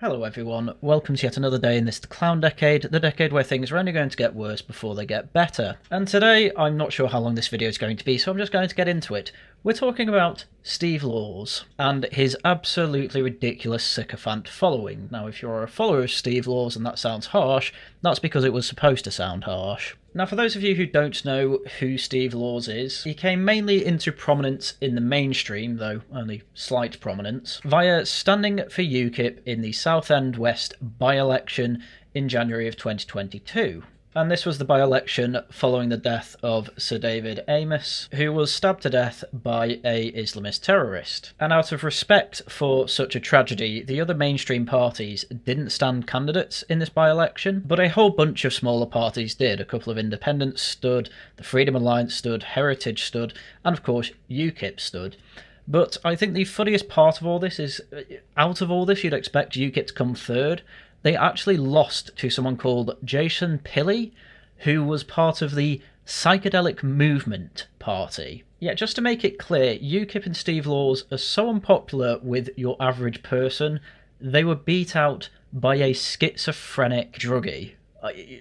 Hello everyone, welcome to yet another day in this clown decade, the decade where things are only going to get worse before they get better. And today, I'm not sure how long this video is going to be, so I'm just going to get into it. We're talking about Steve Laws and his absolutely ridiculous sycophant following. Now, if you're a follower of Steve Laws and that sounds harsh, that's because it was supposed to sound harsh. Now, for those of you who don't know who Steve Laws is, he came mainly into prominence in the mainstream, though only slight prominence, via standing for UKIP in the Southend West by-election in January of 2022. And this was the by-election following the death of Sir David Amess, who was stabbed to death by a Islamist terrorist. And out of respect for such a tragedy, the other mainstream parties didn't stand candidates in this by-election, but a whole bunch of smaller parties did. A couple of independents stood, the Freedom Alliance stood, Heritage stood, and of course UKIP stood. But I think the funniest part of all this is, out of all this, you'd expect UKIP to come third. They actually lost to someone called Jason Pilley, who was part of the Psychedelic Movement Party. Yeah, just to make it clear, UKIP and Steve Laws are so unpopular with your average person, they were beat out by a schizophrenic druggie.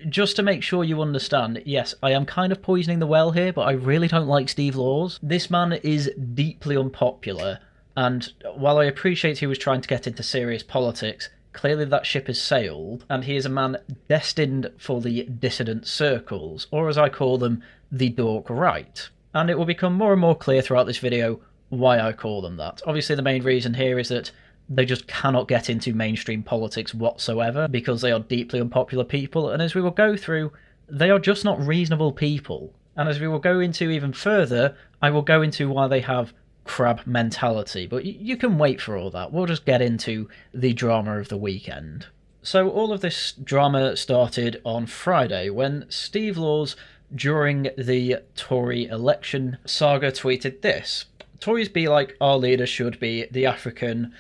Just to make sure you understand, yes, I am kind of poisoning the well here, but I really don't like Steve Laws. This man is deeply unpopular, and while I appreciate he was trying to get into serious politics, clearly that ship has sailed, and he is a man destined for the dissident circles, or as I call them, the Dork right. And it will become more and more clear throughout this video why I call them that. Obviously the main reason here is that they just cannot get into mainstream politics whatsoever, because they are deeply unpopular people, and as we will go through, they are just not reasonable people. And as we will go into even further, I will go into why they have crab mentality, but you can wait for all that. We'll just get into the drama of the weekend. So all of this drama started on Friday when Steve Laws, during the Tory election saga, tweeted this: "Tories be like our leader should be the African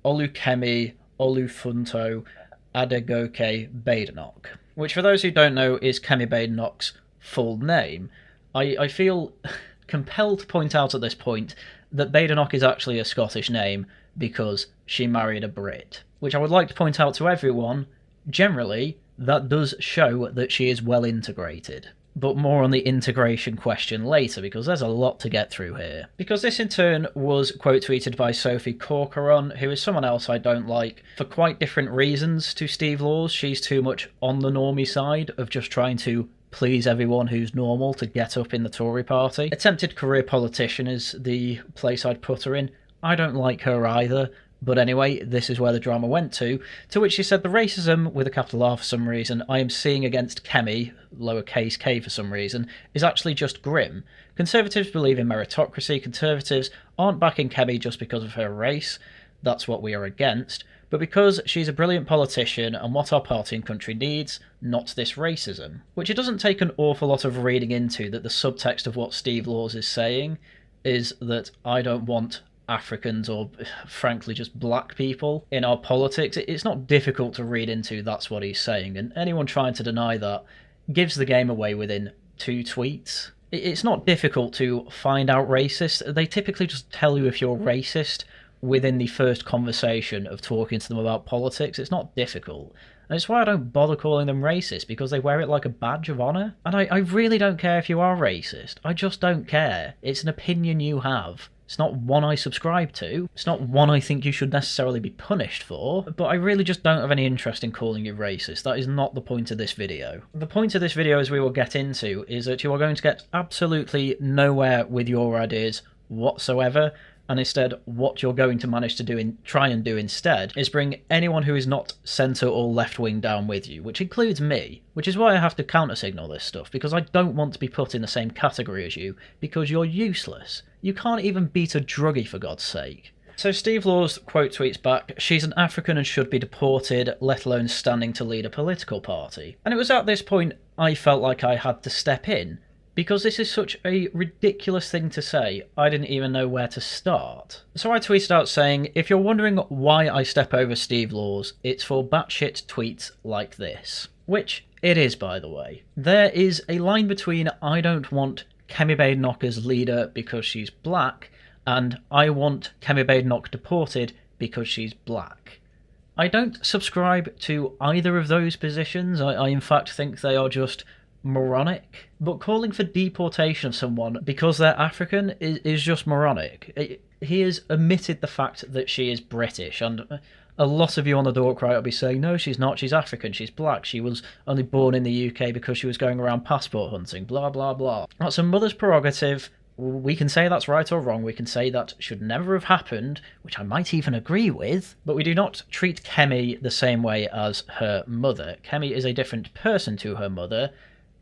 Olukemi Olufunto Adegoke Badenoch," which for those who don't know is Kemi Badenoch's full name. I feel compelled to point out at this point that Badenoch is actually a Scottish name because she married a Brit, which I would like to point out to everyone. Generally, that does show that she is well integrated. But more on the integration question later, because there's a lot to get through here. Because this in turn was quote tweeted by Sophie Corcoran, who is someone else I don't like, for quite different reasons to Steve Laws. She's too much on the normie side of just trying to please everyone who's normal to get up in the Tory party. Attempted career politician is the place I'd put her in. I don't like her either, but anyway, this is where the drama went to which she said the racism, with a capital R for some reason, I am seeing against Kemi, lowercase k for some reason, is actually just grim. Conservatives believe in meritocracy, Conservatives aren't backing Kemi just because of her race, that's what we are against, but because she's a brilliant politician and what our party and country needs, not this racism. Which it doesn't take an awful lot of reading into that the subtext of what Steve Laws is saying is that I don't want Africans or frankly just black people in our politics. It's not difficult to read into that's what he's saying, and anyone trying to deny that gives the game away within 2 tweets. It's not difficult to find out racist. They typically just tell you if you're racist within the first conversation of talking to them about politics. It's not difficult. And it's why I don't bother calling them racist, because they wear it like a badge of honour. And I really don't care if you are racist. I just don't care. It's an opinion you have. It's not one I subscribe to. It's not one I think you should necessarily be punished for. But I really just don't have any interest in calling you racist. That is not the point of this video. The point of this video, as we will get into, is that you are going to get absolutely nowhere with your ideas whatsoever. And instead, what you're going to manage to try and do instead is bring anyone who is not centre or left-wing down with you, which includes me, which is why I have to counter-signal this stuff, because I don't want to be put in the same category as you, because you're useless. You can't even beat a druggie, for God's sake. So Steve Laws quote tweets back, "She's an African and should be deported, let alone standing to lead a political party." And it was at this point I felt like I had to step in, because this is such a ridiculous thing to say, I didn't even know where to start. So I tweeted out saying, if you're wondering why I step over Steve Laws, it's for batshit tweets like this. Which it is, by the way. There is a line between I don't want Kemi Badenoch as leader because she's black, and I want Kemi Badenoch deported because she's black. I don't subscribe to either of those positions. I in fact think they are just moronic. But calling for deportation of someone because they're African is just moronic. He has omitted the fact that she is British, and a lot of you on the Dork right will be saying, no, she's not, she's African, she's black, she was only born in the UK because she was going around passport hunting, blah, blah, blah. That's a mother's prerogative. We can say that's right or wrong, we can say that should never have happened, which I might even agree with, but we do not treat Kemi the same way as her mother. Kemi is a different person to her mother.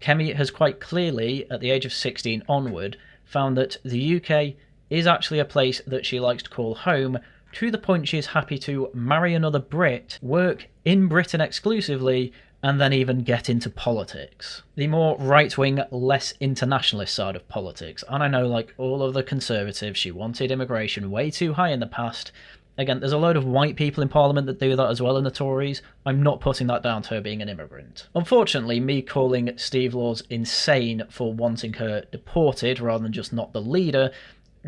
Kemi has quite clearly, at the age of 16 onward, found that the UK is actually a place that she likes to call home, to the point she is happy to marry another Brit, work in Britain exclusively, and then even get into politics. The more right-wing, less internationalist side of politics. And I know, like all of the Conservatives, she wanted immigration way too high in the past. Again, there's a load of white people in Parliament that do that as well in the Tories. I'm not putting that down to her being an immigrant. Unfortunately, me calling Steve Laws insane for wanting her deported rather than just not the leader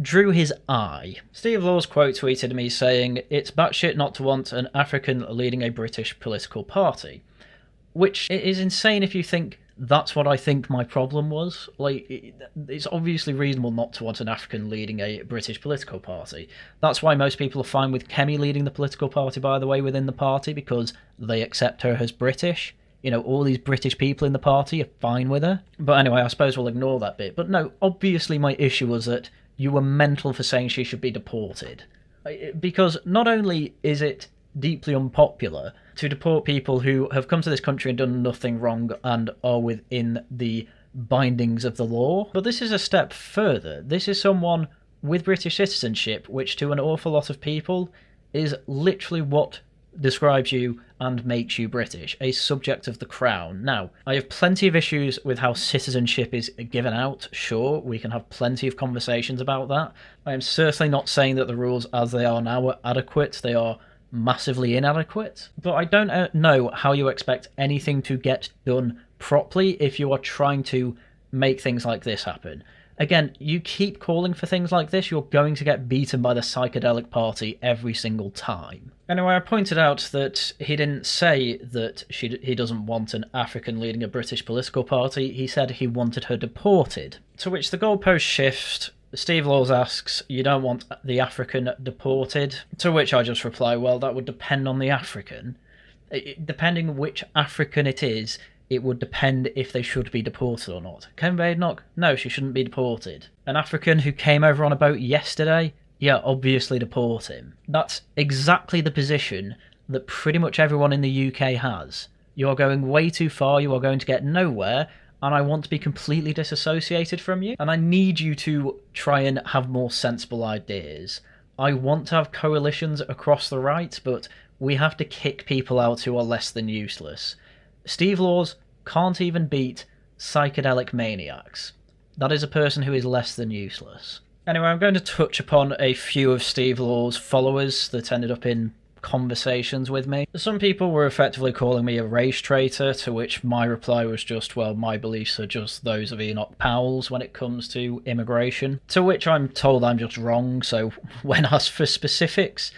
drew his eye. Steve Laws quote tweeted me saying, "It's batshit not to want an African leading a British political party." Which is insane if you think that's what I think my problem was. Like, it's obviously reasonable not to want an African leading a British political party. That's why most people are fine with Kemi leading the political party, by the way, within the party, because they accept her as British. You know, all these British people in the party are fine with her. But anyway, I suppose we'll ignore that bit. But no, obviously my issue was that you were mental for saying she should be deported. Because not only is it deeply unpopular to deport people who have come to this country and done nothing wrong and are within the bindings of the law, but this is a step further. This is someone with British citizenship, which to an awful lot of people is literally what describes you and makes you British, a subject of the crown. Now, I have plenty of issues with how citizenship is given out. Sure, we can have plenty of conversations about that. I am certainly not saying that the rules as they are now are adequate. They are massively inadequate. But I don't know how you expect anything to get done properly if you are trying to make things like this happen. Again, you keep calling for things like this, you're going to get beaten by the psychedelic party every single time. Anyway, I pointed out that he didn't say that he doesn't want an African leading a British political party, he said he wanted her deported. To which the goalpost shifts. Steve Laws asks, you don't want the African deported? To which I just reply, well, that would depend on the African. Depending which African it is, it would depend if they should be deported or not. Kemi Enoch? No, she shouldn't be deported. An African who came over on a boat yesterday? Yeah, obviously deport him. That's exactly the position that pretty much everyone in the UK has. You are going way too far, you are going to get nowhere, and I want to be completely disassociated from you, and I need you to try and have more sensible ideas. I want to have coalitions across the right, but we have to kick people out who are less than useless. Steve Laws can't even beat psychedelic maniacs. That is a person who is less than useless. Anyway, I'm going to touch upon a few of Steve Laws' followers that ended up in conversations with me. Some people were effectively calling me a race traitor, to which my reply was just, well, my beliefs are just those of Enoch Powell's when it comes to immigration. To which I'm told I'm just wrong, so when asked for specifics,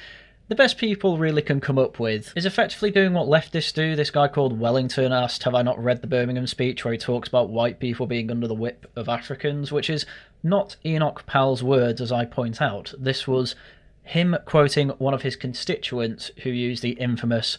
the best people really can come up with is effectively doing what leftists do. This guy called Wellington asked, have I not read the Birmingham speech where he talks about white people being under the whip of Africans, which is not Enoch Powell's words, as I point out. This was him quoting one of his constituents who used the infamous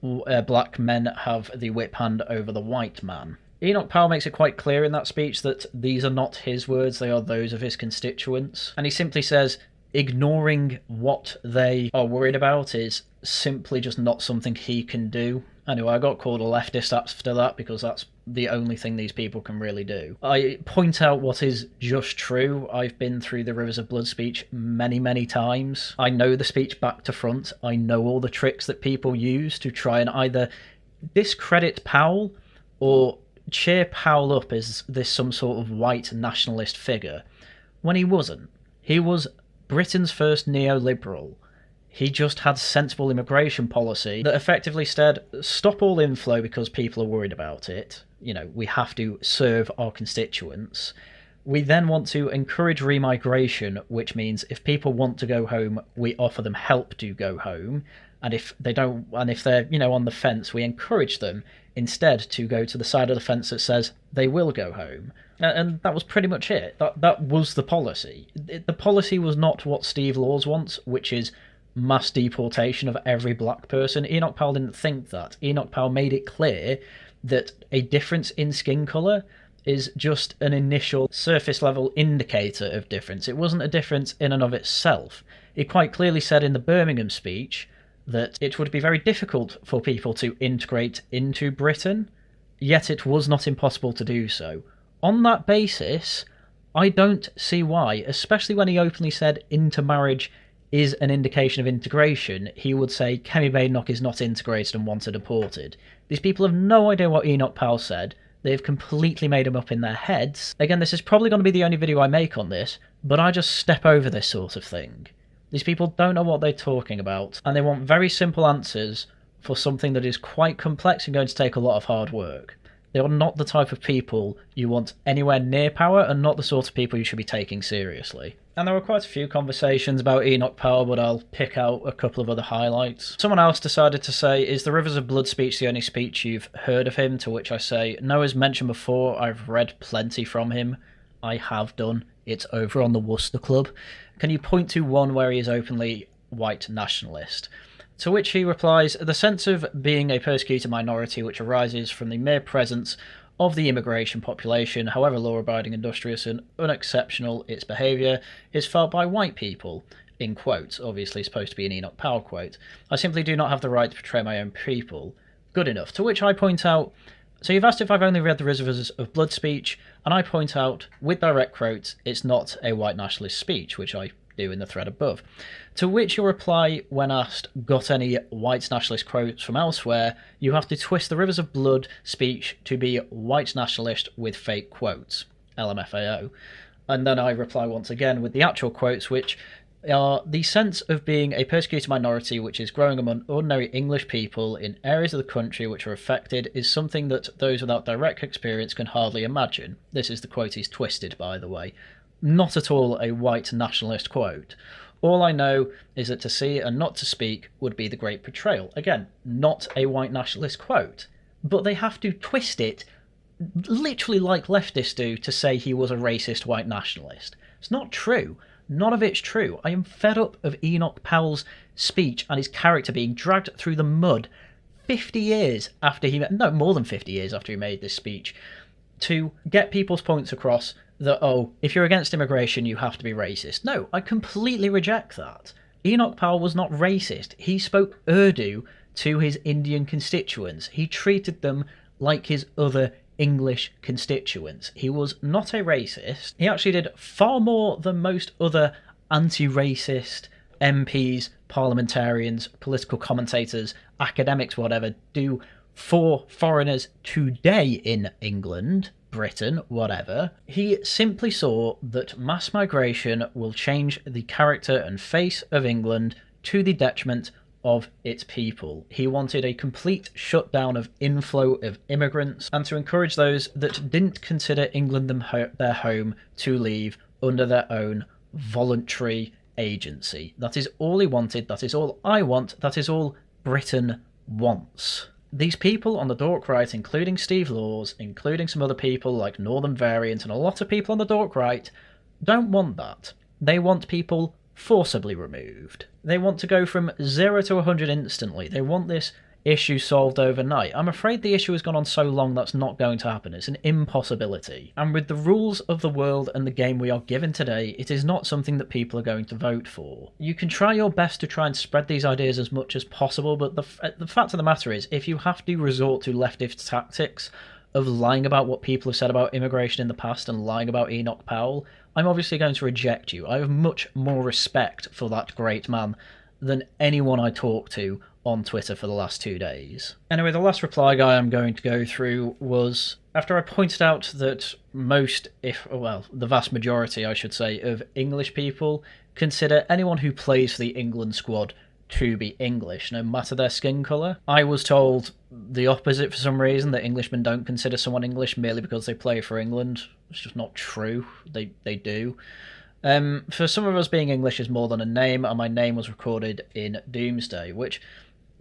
black men have the whip hand over the white man. Enoch Powell makes it quite clear in that speech that these are not his words, they are those of his constituents. And he simply says, ignoring what they are worried about is simply just not something he can do. Anyway, I got called a leftist after that because that's the only thing these people can really do. I point out what is just true. I've been through the Rivers of Blood speech many, many times. I know the speech back to front. I know all the tricks that people use to try and either discredit Powell or cheer Powell up as this some sort of white nationalist figure, when he wasn't. He was Britain's first neoliberal. He just had sensible immigration policy that effectively said, stop all inflow because people are worried about it. You know, we have to serve our constituents. We then want to encourage remigration, which means if people want to go home, we offer them help to go home. and if they don't, and if they're, on the fence, we encourage them instead to go to the side of the fence that says they will go home. And that was pretty much it. That was the policy. The policy was not what Steve Laws wants, which is mass deportation of every black person. Enoch Powell didn't think that. Enoch Powell made it clear that a difference in skin colour is just an initial surface level indicator of difference. It wasn't a difference in and of itself. He quite clearly said in the Birmingham speech that it would be very difficult for people to integrate into Britain, yet it was not impossible to do so. On that basis, I don't see why, especially when he openly said intermarriage is an indication of integration, he would say Kemi Badenoch is not integrated and wanted deported. These people have no idea what Enoch Powell said. They've completely made him up in their heads. Again, this is probably going to be the only video I make on this, but I just step over this sort of thing. These people don't know what they're talking about, and they want very simple answers for something that is quite complex and going to take a lot of hard work. They are not the type of people you want anywhere near power, and not the sort of people you should be taking seriously. And there were quite a few conversations about Enoch Powell, but I'll pick out a couple of other highlights. Someone else decided to say, is the Rivers of Blood speech the only speech you've heard of him? To which I say, no, as mentioned before, I've read plenty from him. I have done. It's over on the Worcester Club. Can you point to one where he is openly white nationalist? To which he replies, the sense of being a persecuted minority which arises from the mere presence of the immigration population, however law-abiding, industrious and unexceptional its behaviour, is felt by white people, in quotes, obviously supposed to be an Enoch Powell quote. I simply do not have the right to portray my own people. Good enough. To which I point out, so you've asked if I've only read the Rivers of Blood speech, and I point out, with direct quotes, it's not a white nationalist speech, which I do in the thread above. To which your reply, when asked, got any white nationalist quotes from elsewhere, you have to twist the Rivers of Blood speech to be white nationalist with fake quotes. LMFAO. And then I reply once again with the actual quotes, which are the sense of being a persecuted minority which is growing among ordinary English people in areas of the country which are affected is something that those without direct experience can hardly imagine. This is the quote he's twisted, by the way. Not at all a white nationalist quote. All I know is that to see and not to speak would be the great betrayal. Again, not a white nationalist quote. But they have to twist it, literally like leftists do, to say he was a racist white nationalist. It's not true. None of it's true. I am fed up of Enoch Powell's speech and his character being dragged through the mud 50 years after he... No, more than 50 years after he made this speech, to get people's points across that, oh, if you're against immigration, you have to be racist. No, I completely reject that. Enoch Powell was not racist. He spoke Urdu to his Indian constituents. He treated them like his other English constituents. He was not a racist. He actually did far more than most other anti-racist MPs, parliamentarians, political commentators, academics, whatever, do for foreigners today in England, Britain, whatever. He simply saw that mass migration will change the character and face of England to the detriment of its people. He wanted a complete shutdown of inflow of immigrants and to encourage those that didn't consider England their home to leave under their own voluntary agency. That is all he wanted, that is all I want, that is all Britain wants. These people on the Dork right, including Steve Laws, including some other people like Northern Variant and a lot of people on the Dork right, don't want that. They want people forcibly removed. They want to go from 0 to 100 instantly. They want this issue solved overnight. I'm afraid the issue has gone on so long that's not going to happen. It's an impossibility. And with the rules of the world and the game we are given today, it is not something that people are going to vote for. You can try your best to try and spread these ideas as much as possible, but the fact of the matter is, if you have to resort to leftist tactics of lying about what people have said about immigration in the past and lying about Enoch Powell, I'm obviously going to reject you. I have much more respect for that great man than anyone I talk to on Twitter for the last 2 days. Anyway, the last reply guy I'm going to go through was after I pointed out that the vast majority, I should say, of English people consider anyone who plays for the England squad to be English, no matter their skin colour. I was told the opposite for some reason, that Englishmen don't consider someone English merely because they play for England. It's just not true. They do. For some of us, being English is more than a name, and my name was recorded in Doomsday, which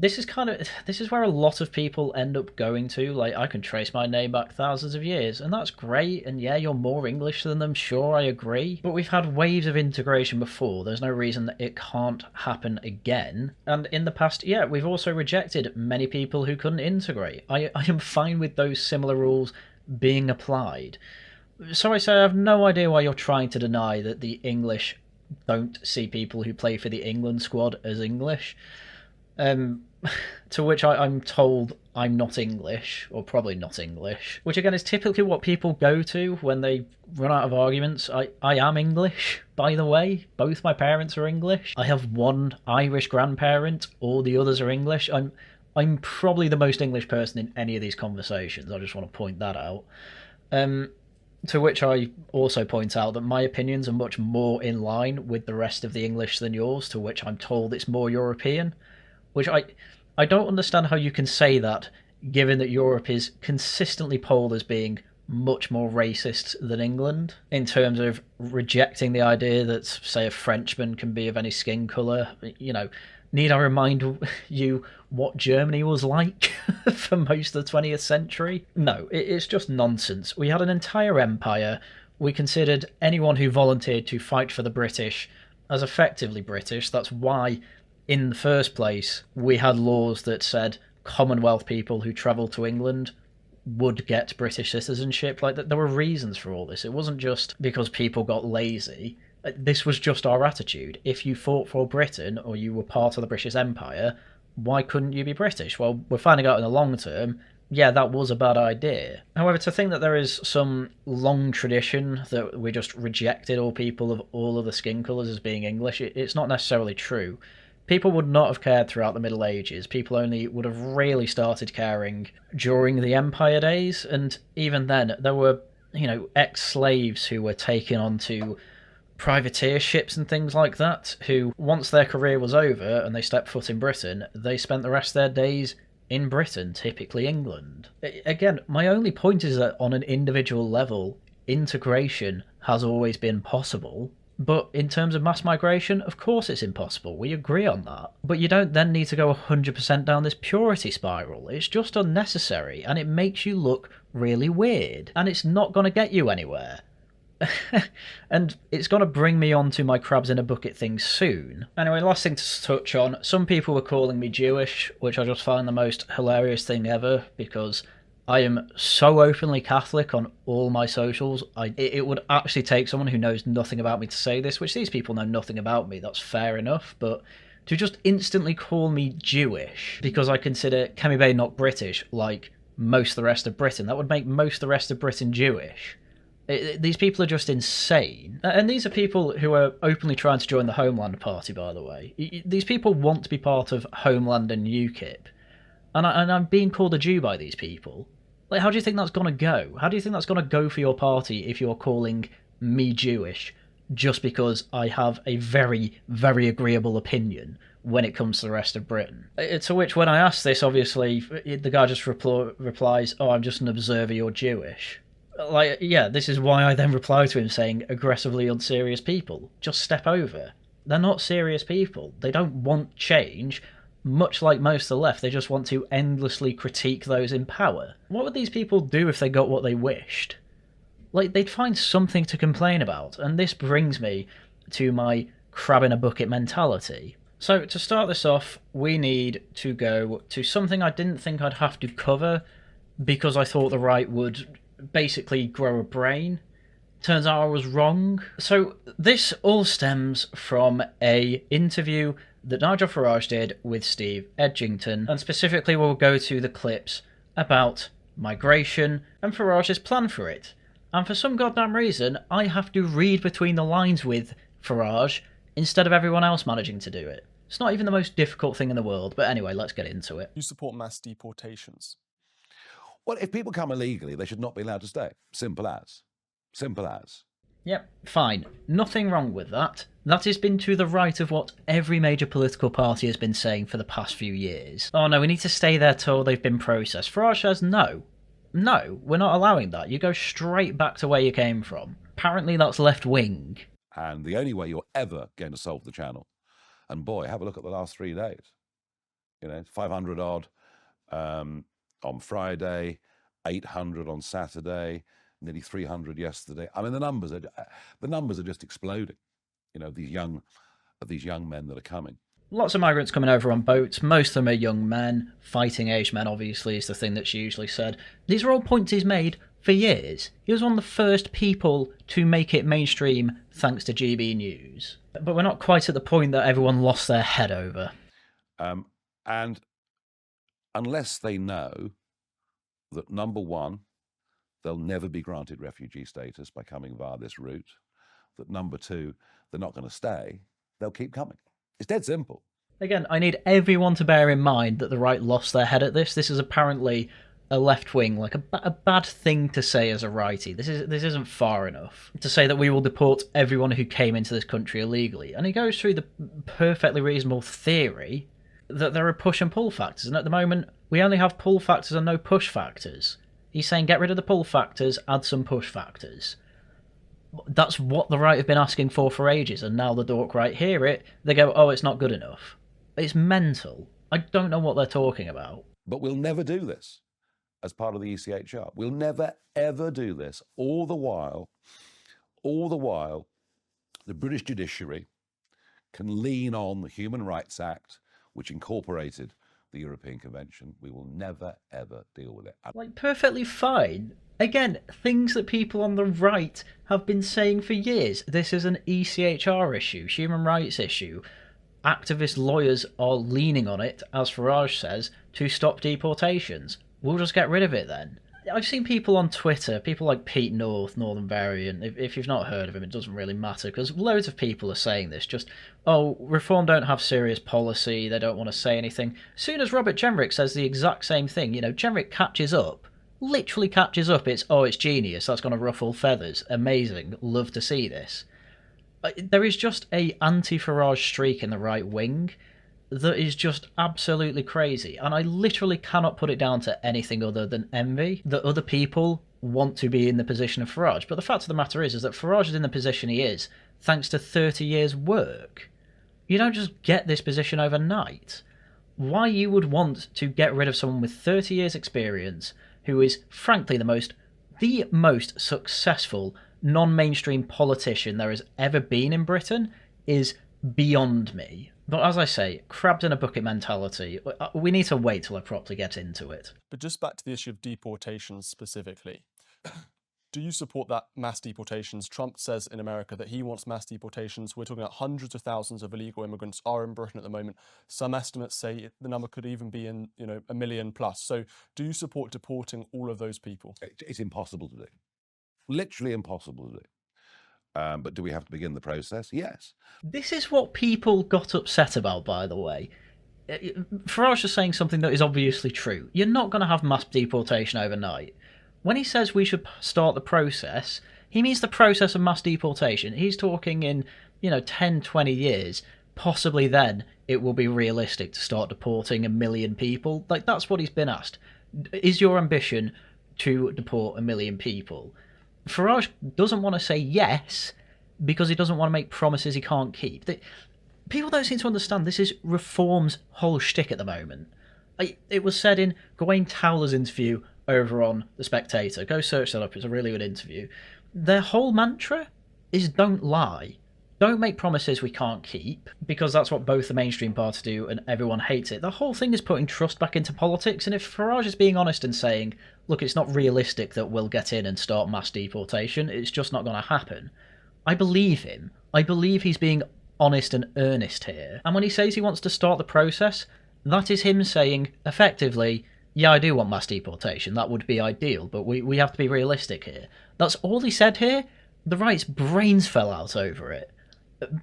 This is where a lot of people end up going to. Like, I can trace my name back thousands of years, and that's great, and yeah, you're more English than them, sure, I agree. But we've had waves of integration before, there's no reason that it can't happen again. And in the past, yeah, we've also rejected many people who couldn't integrate. I am fine with those similar rules being applied. So I say I have no idea why you're trying to deny that the English don't see people who play for the England squad as English. To which I'm told I'm not English, or probably not English, which again is typically what people go to when they run out of arguments. I am English, by the way. Both my parents are English. I have one Irish grandparent, all the others are English. I'm probably the most English person in any of these conversations. I just want to point that out. To which I also point out that my opinions are much more in line with the rest of the English than yours, to which I'm told it's more European. Which I don't understand how you can say that, given that Europe is consistently polled as being much more racist than England, in terms of rejecting the idea that, say, a Frenchman can be of any skin colour. You know, need I remind you what Germany was like for most of the 20th century? No, it's just nonsense. We had an entire empire. We considered anyone who volunteered to fight for the British as effectively British. That's why, in the first place, we had laws that said Commonwealth people who travelled to England would get British citizenship. Like, there were reasons for all this. It wasn't just because people got lazy. This was just our attitude. If you fought for Britain or you were part of the British Empire, why couldn't you be British? Well, we're finding out in the long term, yeah, that was a bad idea. However, to think that there is some long tradition that we just rejected all people of all of the skin colours as being English, it's not necessarily true. People would not have cared throughout the Middle Ages. People only would have really started caring during the Empire days, and even then, there were, ex-slaves who were taken onto privateer ships and things like that, who, once their career was over and they stepped foot in Britain, they spent the rest of their days in Britain, typically England. Again, my only point is that on an individual level, integration has always been possible. But in terms of mass migration, of course it's impossible. We agree on that. But you don't then need to go 100% down this purity spiral. It's just unnecessary, and it makes you look really weird. And it's not going to get you anywhere. And it's going to bring me on to my crabs in a bucket thing soon. Anyway, last thing to touch on. Some people were calling me Jewish, which I just find the most hilarious thing ever, because I am so openly Catholic on all my socials. It would actually take someone who knows nothing about me to say this, which these people know nothing about me, that's fair enough, but to just instantly call me Jewish because I consider Kemi Bay not British, like most of the rest of Britain, that would make most of the rest of Britain Jewish. These people are just insane. And these are people who are openly trying to join the Homeland Party, by the way. These people want to be part of Homeland and UKIP. And I'm being called a Jew by these people. Like, how do you think that's going to go? How do you think that's going to go for your party if you're calling me Jewish just because I have a very, very agreeable opinion when it comes to the rest of Britain? To which, when I ask this, obviously, the guy just replies, "Oh, I'm just an observer, you're Jewish." Like, yeah, this is why I then reply to him saying, aggressively unserious people. Just step over. They're not serious people. They don't want change. Much like most of the left, they just want to endlessly critique those in power. What would these people do if they got what they wished? Like, they'd find something to complain about, and this brings me to my crab in a bucket mentality. So, to start this off, we need to go to something I didn't think I'd have to cover, because I thought the right would basically grow a brain. Turns out I was wrong. So, this all stems from a interview that Nigel Farage did with Steve Edgington, and specifically we'll go to the clips about migration and Farage's plan for it. And for some goddamn reason, I have to read between the lines with Farage instead of everyone else managing to do it. It's not even the most difficult thing in the world, but anyway, let's get into it. You support mass deportations? Well, if people come illegally, they should not be allowed to stay. Simple as. Simple as. Yep, fine. Nothing wrong with that. That has been to the right of what every major political party has been saying for the past few years. Oh no, we need to stay there till they've been processed. Farage says no. No, we're not allowing that. You go straight back to where you came from. Apparently that's left wing. And the only way you're ever going to solve the channel, and boy, have a look at the last 3 days. 500 odd on Friday, 800 on Saturday, nearly 300 yesterday. I mean, the numbers are just exploding. These young men that are coming. Lots of migrants coming over on boats. Most of them are young men. Fighting age men, obviously, is the thing that's usually said. These are all points he's made for years. He was one of the first people to make it mainstream thanks to GB News. But we're not quite at the point that everyone lost their head over. And unless they know that, number one, they'll never be granted refugee status by coming via this route, that number two, they're not going to stay, they'll keep coming. It's dead simple. Again, I need everyone to bear in mind that the right lost their head at this. This is apparently a left wing, like a bad thing to say as a righty. This isn't far enough to say that we will deport everyone who came into this country illegally. And he goes through the perfectly reasonable theory that there are push and pull factors, and at the moment we only have pull factors and no push factors. He's saying get rid of the pull factors, add some push factors. That's what the right have been asking for ages, and now the Dork right hear it, they go, oh, it's not good enough. It's mental. I don't know what they're talking about. But we'll never do this as part of the ECHR. We'll never, ever do this. All the while, the British judiciary can lean on the Human Rights Act, which incorporated the European Convention. We will never, ever deal with it. Like, perfectly fine. Again, things that people on the right have been saying for years. This is an ECHR issue, human rights issue. Activist lawyers are leaning on it, as Farage says, to stop deportations. We'll just get rid of it then. I've seen people on Twitter, people like Pete North, Northern Variant. If you've not heard of him, it doesn't really matter, because loads of people are saying this. Just, oh, Reform don't have serious policy, they don't want to say anything. As soon as Robert Jenrick says the exact same thing, Jenrick catches up. Literally catches up. It's genius, that's going to ruffle feathers. Amazing, love to see this. There is just a anti-Farage streak in the right wing that is just absolutely crazy, and I literally cannot put it down to anything other than envy that other people want to be in the position of Farage. But the fact of the matter is that Farage is in the position he is thanks to 30 years' work. You don't just get this position overnight. Why you would want to get rid of someone with 30 years' experience who is, frankly, the most successful non-mainstream politician there has ever been in Britain is beyond me. But as I say, crabs in a bucket mentality. We need to wait till I properly get into it. But just back to the issue of deportations specifically. Do you support that mass deportations? Trump says in America that he wants mass deportations. We're talking about hundreds of thousands of illegal immigrants are in Britain at the moment. Some estimates say the number could even be in, 1 million plus. So do you support deporting all of those people? It's impossible to do. Literally impossible to do. But do we have to begin the process? Yes. This is what people got upset about, by the way. Farage is saying something that is obviously true. You're not going to have mass deportation overnight. When he says we should start the process, he means the process of mass deportation. He's talking in, 10, 20 years. Possibly then it will be realistic to start deporting 1 million people. Like, that's what he's been asked. Is your ambition to deport 1 million people? Farage doesn't want to say yes because he doesn't want to make promises he can't keep. People don't seem to understand this is Reform's whole shtick at the moment. It was said in Gawain Towler's interview over on The Spectator. Go search that up, it's a really good interview. Their whole mantra is don't lie. Don't make promises we can't keep, because that's what both the mainstream party do and everyone hates it. The whole thing is putting trust back into politics, and if Farage is being honest and saying, look, it's not realistic that we'll get in and start mass deportation, it's just not going to happen, I believe him. I believe he's being honest and earnest here. And when he says he wants to start the process, that is him saying, effectively, yeah, I do want mass deportation, that would be ideal, but we have to be realistic here. That's all he said here. The right's brains fell out over it.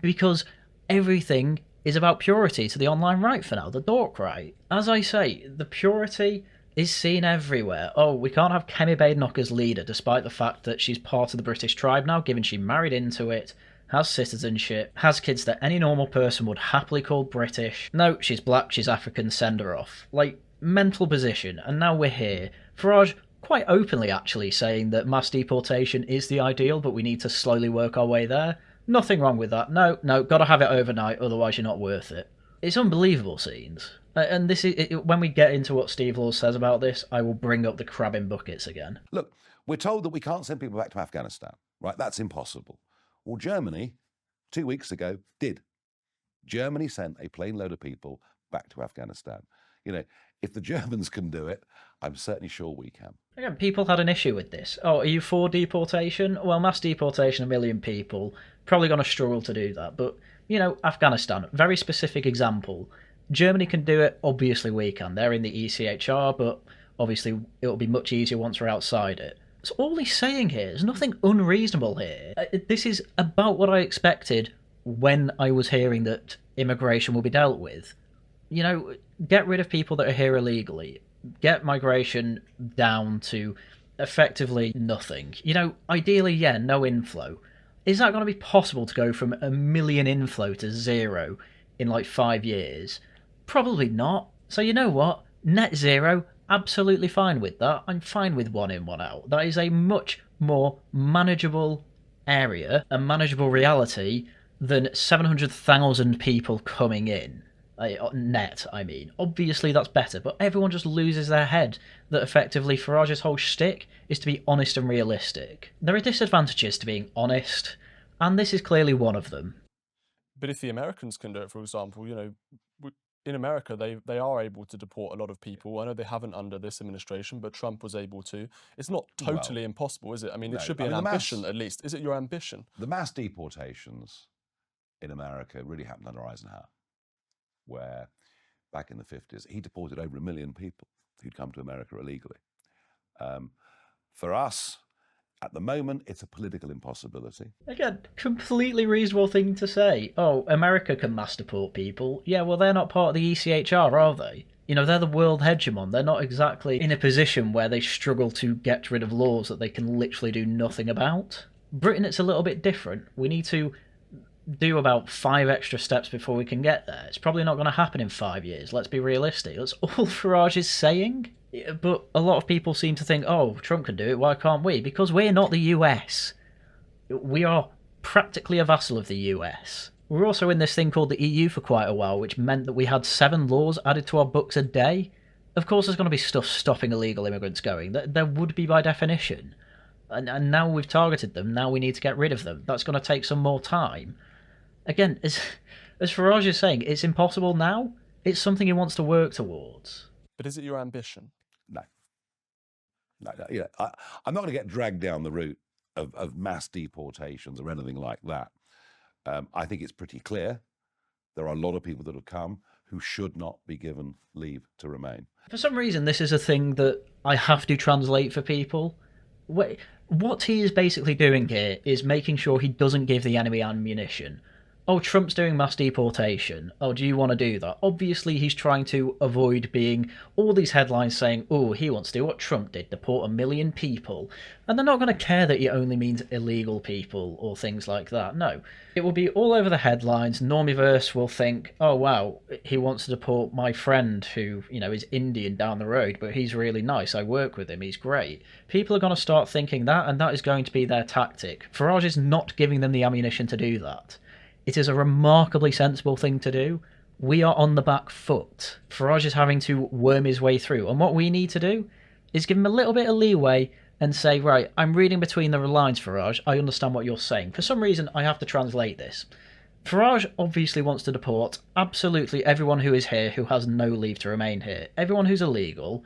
Because everything is about purity to the online right for now, the Dork right. As I say, the purity is seen everywhere. Oh, we can't have Kemi Badenoch as leader, despite the fact that she's part of the British tribe now, given she married into it, has citizenship, has kids that any normal person would happily call British. No, she's black, she's African, send her off. Like, mental position, and now we're here. Farage quite openly actually saying that mass deportation is the ideal, but we need to slowly work our way there. Nothing wrong with that. No, gotta have it overnight, otherwise you're not worth it. It's unbelievable scenes. And this is when we get into what Steve Laws says about this, I will bring up the crab in buckets again. Look, we're told that we can't send people back to Afghanistan, right? That's impossible. Well, Germany, 2 weeks ago, did. Germany sent a plane load of people back to Afghanistan. You know, if the Germans can do it, I'm certainly sure we can. Again, people had an issue with this. Oh, are you for deportation? Well, mass deportation, 1 million people, probably going to struggle to do that. But, you know, Afghanistan, very specific example. Germany can do it, obviously we can. They're in the ECHR, but obviously it'll be much easier once we're outside it. So all he's saying here is nothing unreasonable here. This is about what I expected when I was hearing that immigration will be dealt with. You know, get rid of people that are here illegally. Get migration down to effectively nothing. You know, ideally, yeah, no inflow. Is that going to be possible to go from 1 million inflow to 0 in like 5 years? Probably not. So you know what? Net zero, absolutely fine with that. I'm fine with 1 in, 1 out. That is a much more manageable area, a manageable reality, than 700,000 people coming in. Net, I mean. Obviously that's better, but everyone just loses their head that effectively Farage's whole shtick is to be honest and realistic. There are disadvantages to being honest, and this is clearly one of them. But if the Americans can do it, for example, you know, in America, they are able to deport a lot of people. I know they haven't under this administration, but Trump was able to. It's not totally impossible, is it? I mean, it should be an ambition, at least. Is it your ambition? The mass deportations in America really happened under Eisenhower, where back in the 50s, he deported over 1 million people who'd come to America illegally. For us, at the moment, it's a political impossibility. Again, completely reasonable thing to say. Oh, America can mass deport people. Yeah, well, they're not part of the ECHR, are they? You know, they're the world hegemon. They're not exactly in a position where they struggle to get rid of laws that they can literally do nothing about. Britain, it's a little bit different. We need to do about 5 extra steps before we can get there. It's probably not going to happen in 5 years. Let's be realistic. That's all Farage is saying. But a lot of people seem to think, oh, Trump can do it, why can't we? Because we're not the US. We are practically a vassal of the US. We were also in this thing called the EU for quite a while, which meant that we had 7 laws added to our books a day. Of course there's going to be stuff stopping illegal immigrants going. There would be by definition. And now we've targeted them, now we need to get rid of them. That's going to take some more time. Again, as Farage is saying, it's impossible now. It's something he wants to work towards. But is it your ambition? No. You know, I'm not going to get dragged down the route of mass deportations or anything like that. I think it's pretty clear there are a lot of people that have come who should not be given leave to remain. For some reason, this is a thing that I have to translate for people. What he is basically doing here is making sure he doesn't give the enemy ammunition. Oh, Trump's doing mass deportation. Oh, do you want to do that? Obviously, he's trying to avoid being all these headlines saying, oh, he wants to do what Trump did, deport 1 million people. And they're not going to care that he only means illegal people or things like that. No. It will be all over the headlines. Normiverse will think, oh, wow, he wants to deport my friend who, you know, is Indian down the road, but he's really nice. I work with him. He's great. People are going to start thinking that, and that is going to be their tactic. Farage is not giving them the ammunition to do that. It is a remarkably sensible thing to do. We are on the back foot. Farage is having to worm his way through. And what we need to do is give him a little bit of leeway and say, right, I'm reading between the lines, Farage. I understand what you're saying. For some reason, I have to translate this. Farage obviously wants to deport absolutely everyone who is here who has no leave to remain here. Everyone who's illegal.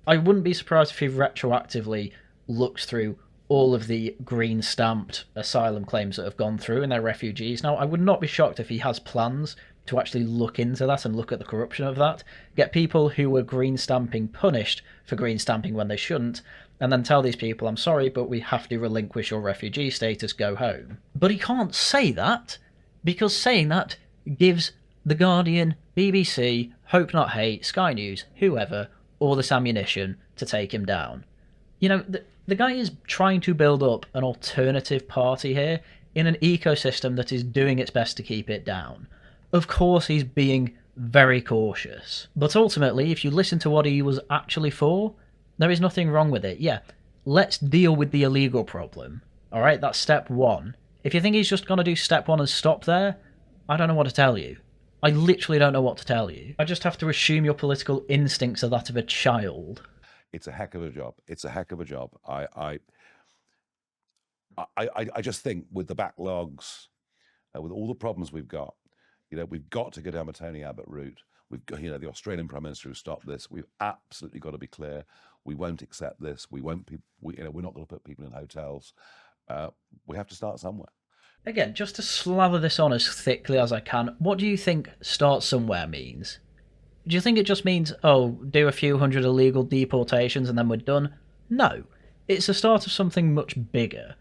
I wouldn't be surprised if he retroactively looks through all of the green-stamped asylum claims that have gone through and they're refugees. Now, I would not be shocked if he has plans to actually look into that and look at the corruption of that, get people who were green-stamping punished for green-stamping when they shouldn't, and then tell these people, I'm sorry, but we have to relinquish your refugee status, go home. But he can't say that, because saying that gives The Guardian, BBC, Hope Not Hate, Sky News, whoever, all this ammunition to take him down. You know, the guy is trying to build up an alternative party here in an ecosystem that is doing its best to keep it down. Of course, he's being very cautious. But ultimately, if you listen to what he was actually for, there is nothing wrong with it. Yeah, let's deal with the illegal problem. All right, that's step 1. If you think he's just going to do step 1 and stop there, I don't know what to tell you. I literally don't know what to tell you. I just have to assume your political instincts are that of a child. It's a heck of a job. It's a heck of a job. I just think with the backlogs, with all the problems we've got, we've got to go down the Tony Abbott route. We've got, the Australian Prime Minister who stopped this. We've absolutely got to be clear. We won't accept this. We're not going to put people in hotels. We have to start somewhere. Again, just to slather this on as thickly as I can, what do you think start somewhere means? Do you think it just means, do a few hundred illegal deportations and then we're done? No. It's the start of something much bigger.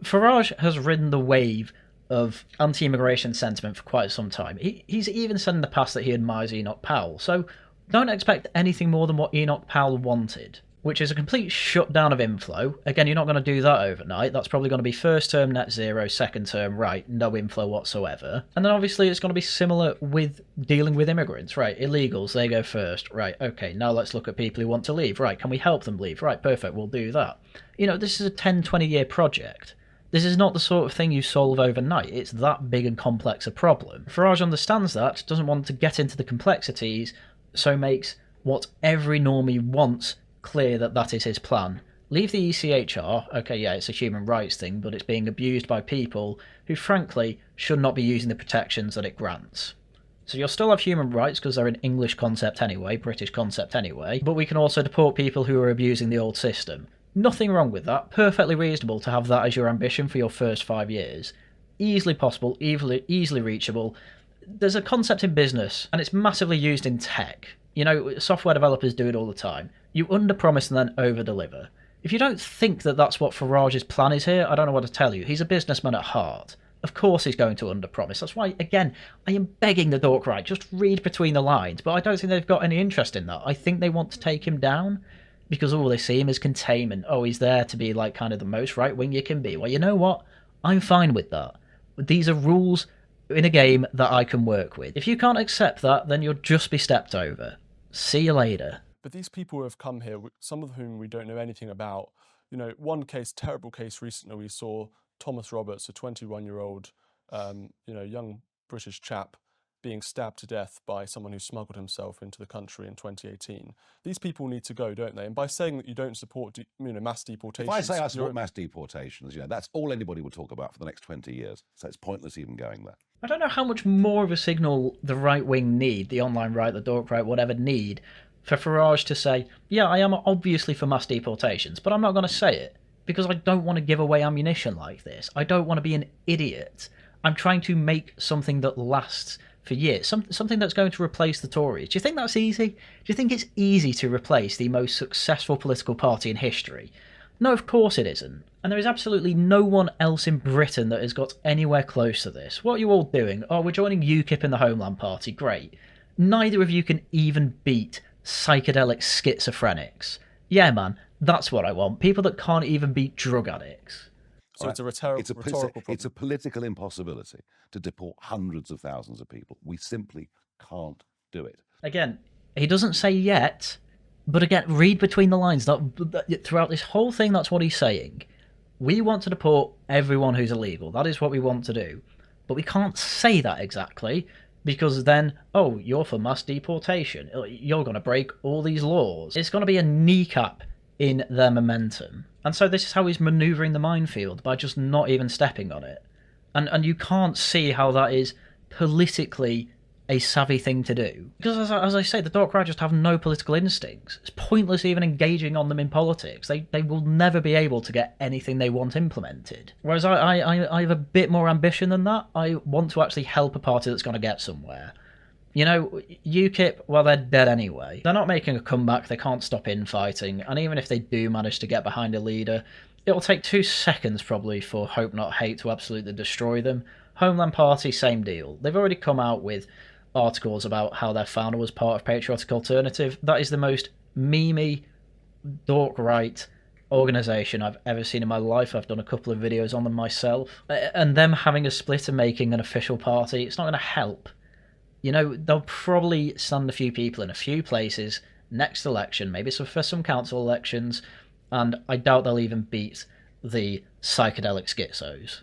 Farage has ridden the wave of anti-immigration sentiment for quite some time. He's even said in the past that he admires Enoch Powell, so don't expect anything more than what Enoch Powell wanted, which is a complete shutdown of inflow. Again, you're not going to do that overnight. That's probably going to be first term net zero, second term, right, no inflow whatsoever. And then obviously it's going to be similar with dealing with immigrants, right, illegals, they go first, right, okay, now let's look at people who want to leave, right, can we help them leave, right, perfect, we'll do that. This is a 10-20 year project. This is not the sort of thing you solve overnight. It's that big and complex a problem. Farage understands that, doesn't want to get into the complexities, so makes what every normie wants clear that is his plan. Leave the ECHR, okay, yeah, it's a human rights thing, but it's being abused by people who, frankly, should not be using the protections that it grants. So you'll still have human rights because they're an English concept anyway, British concept anyway, but we can also deport people who are abusing the old system. Nothing wrong with that, perfectly reasonable to have that as your ambition for your first 5 years. Easily possible, easily reachable. There's a concept in business, and it's massively used in tech. Software developers do it all the time. You under-promise and then over-deliver. If you don't think that that's what Farage's plan is here, I don't know what to tell you. He's a businessman at heart. Of course he's going to under-promise. That's why, again, I am begging the Dork right, just read between the lines, but I don't think they've got any interest in that. I think they want to take him down, because all they see him as containment. He's there to be like kind of the most right-wing you can be. Well, you know what? I'm fine with that. These are rules in a game that I can work with. If you can't accept that, then you'll just be stepped over. See you later. But these people who have come here, some of whom we don't know anything about, one case, terrible case recently, we saw Thomas Roberts, a 21-year-old, young British chap, being stabbed to death by someone who smuggled himself into the country in 2018. These people need to go, don't they? And by saying that you don't support, mass deportations... If I say I support mass deportations, that's all anybody will talk about for the next 20 years. So it's pointless even going there. I don't know how much more of a signal the right-wing need, the online right, the Dork right, whatever need, for Farage to say, yeah, I am obviously for mass deportations, but I'm not going to say it, because I don't want to give away ammunition like this. I don't want to be an idiot. I'm trying to make something that lasts for years, something that's going to replace the Tories. Do you think that's easy? Do you think it's easy to replace the most successful political party in history? No, of course it isn't. And there is absolutely no one else in Britain that has got anywhere close to this. What are you all doing? We're joining UKIP in the Homeland Party. Great. Neither of you can even beat psychedelic schizophrenics. Yeah, man, that's what I want. People that can't even beat drug addicts. So it's a rhetorical problem. It's a political impossibility to deport hundreds of thousands of people. We simply can't do it. Again, he doesn't say yet, but again, read between the lines. Throughout this whole thing, that's what he's saying. We want to deport everyone who's illegal. That is what we want to do. But we can't say that exactly, because then, you're for mass deportation. You're going to break all these laws. It's going to be a kneecap in their momentum. And so this is how he's manoeuvring the minefield, by just not even stepping on it. And you can't see how that is politically a savvy thing to do. Because as I say, the Dork right just have no political instincts. It's pointless even engaging on them in politics. They will never be able to get anything they want implemented. Whereas I have a bit more ambition than that. I want to actually help a party that's going to get somewhere. UKIP, well, they're dead anyway. They're not making a comeback, they can't stop infighting, and even if they do manage to get behind a leader, it'll take 2 seconds probably for Hope Not Hate to absolutely destroy them. Homeland Party, same deal. They've already come out with articles about how their founder was part of Patriotic Alternative. That is the most memey, Dork right organisation I've ever seen in my life. I've done a couple of videos on them myself. And them having a split and making an official party, it's not going to help. They'll probably stand a few people in a few places next election, maybe for some council elections, and I doubt they'll even beat the psychedelic schizos.